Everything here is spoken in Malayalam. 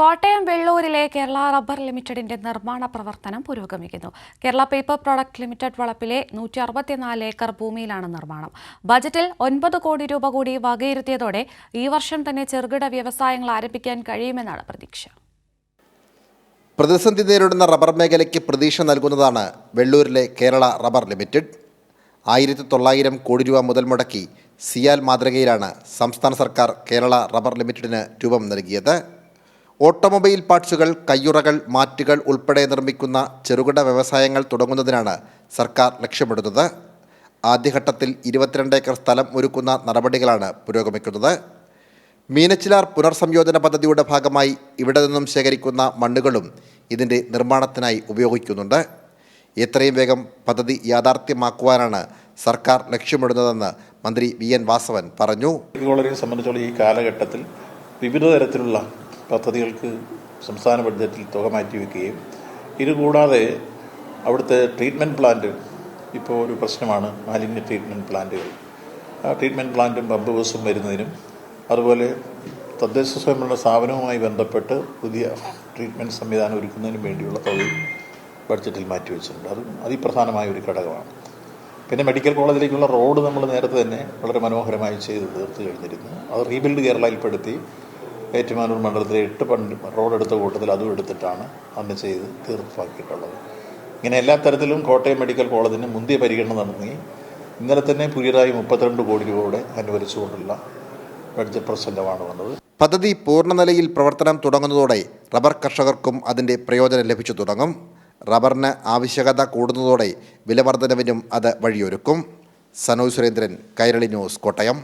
കോട്ടയം വെള്ളൂരിലെ കേരള റബ്ബർ ലിമിറ്റഡിന്റെ നിർമ്മാണ പ്രവർത്തനം പുരോഗമിക്കുന്നു. കേരള പേപ്പർ പ്രൊഡക്റ്റ് ലിമിറ്റഡ് വളപ്പിലെ 164 ഏക്കർ ഭൂമിയിലാണ് നിർമ്മാണം. ബജറ്റിൽ 9 കോടി രൂപ കൂടി വകയിരുത്തിയതോടെ ഈ വർഷം തന്നെ ചെറുകിട വ്യവസായങ്ങൾ ആരംഭിക്കാൻ കഴിയുമെന്നാണ് പ്രതീക്ഷ. പ്രതിസന്ധി നേരിടുന്ന റബ്ബർ മേഖലയ്ക്ക് പ്രതീക്ഷ നൽകുന്നതാണ് വെള്ളൂരിലെ കേരള റബ്ബർ ലിമിറ്റഡ്. 1900 കോടി രൂപ മുതൽ മുടക്കി സിയാൽ മാതൃകയിലാണ് സംസ്ഥാന സർക്കാർ കേരള റബ്ബർ ലിമിറ്റഡിന് രൂപം നൽകിയത്. ഓട്ടോമൊബൈൽ പാർട്സുകൾ, കയ്യുറകൾ, മാറ്റുകൾ ഉൾപ്പെടെ നിർമ്മിക്കുന്ന ചെറുകിട വ്യവസായങ്ങൾ തുടങ്ങുന്നതിനാണ് സർക്കാർ ലക്ഷ്യമിടുന്നത്. ആദ്യഘട്ടത്തിൽ 22 ഏക്കർ സ്ഥലം ഒരുക്കുന്ന നടപടികളാണ് പുരോഗമിക്കുന്നത്. മീനച്ചിലാർ പുനർസംയോജന പദ്ധതിയുടെ ഭാഗമായി ഇവിടെ നിന്നും ശേഖരിക്കുന്ന മണ്ണുകളും ഇതിൻ്റെ നിർമ്മാണത്തിനായി ഉപയോഗിക്കുന്നുണ്ട്. എത്രയും വേഗം പദ്ധതി യാഥാർത്ഥ്യമാക്കുവാനാണ് സർക്കാർ ലക്ഷ്യമിടുന്നതെന്ന് മന്ത്രി VN വാസവൻ പറഞ്ഞു. കോളേജിനെ സംബന്ധിച്ചുള്ള ഈ കാലഘട്ടത്തിൽ വിവിധ തരത്തിലുള്ള പദ്ധതികൾക്ക് സംസ്ഥാന ബഡ്ജറ്റിൽ തുക മാറ്റിവെക്കുകയും ഇതുകൂടാതെ അവിടുത്തെ ട്രീറ്റ്മെൻറ്റ് പ്ലാന്റ് ഇപ്പോൾ ഒരു പ്രശ്നമാണ്. മാലിന്യ ട്രീറ്റ്മെൻറ്റ് പ്ലാന്റുകൾ, ആ ട്രീറ്റ്മെൻറ്റ് പ്ലാന്റും പമ്പ് ഹൗസും വരുന്നതിനും അതുപോലെ തദ്ദേശ സ്വയംഭരണ സ്ഥാപനവുമായി ബന്ധപ്പെട്ട് പുതിയ ട്രീറ്റ്മെൻറ്റ് സംവിധാനം ഒരുക്കുന്നതിനും വേണ്ടിയുള്ള തുകയും ബഡ്ജറ്റിൽ മാറ്റിവെച്ചിട്ടുണ്ട്. അതും അതിപ്രധാനമായ ഒരു ഘടകമാണ്. പിന്നെ മെഡിക്കൽ കോളേജിലേക്കുള്ള റോഡ് നമ്മൾ നേരത്തെ തന്നെ വളരെ മനോഹരമായി ചെയ്ത് തീർത്ത് കഴിഞ്ഞിരുന്നു. അത് റീബിൽഡ് കേരളയിൽപ്പെടുത്തി ഏറ്റുമാനൂർ മണ്ഡലത്തിലെ 8 റോഡ് എടുത്ത കൂട്ടത്തിൽ അതും എടുത്തിട്ടാണ് അന്ന് ചെയ്ത് തീർപ്പാക്കിയിട്ടുള്ളത്. ഇങ്ങനെ എല്ലാ തരത്തിലും കോട്ടയം മെഡിക്കൽ കോളേജിന് മുന്തിയ പരിഗണന നൽകി ഇന്നലെ തന്നെ പുതിയതായി 32 കോടി രൂപയുടെ അനുവദിച്ചുകൊണ്ടുള്ള ബഡ്ജറ്റ് പ്രസംഗമാണ് വന്നത്. പദ്ധതി പൂർണ്ണനിലയിൽ പ്രവർത്തനം തുടങ്ങുന്നതോടെ റബ്ബർ കർഷകർക്കും അതിൻ്റെ പ്രയോജനം ലഭിച്ചു തുടങ്ങും. റബ്ബറിന് ആവശ്യകത കൂടുന്നതോടെ വിലവർദ്ധനവിനും അത് വഴിയൊരുക്കും. സനോജ് സുരേന്ദ്രൻ, കൈരളി ന്യൂസ്, കോട്ടയം.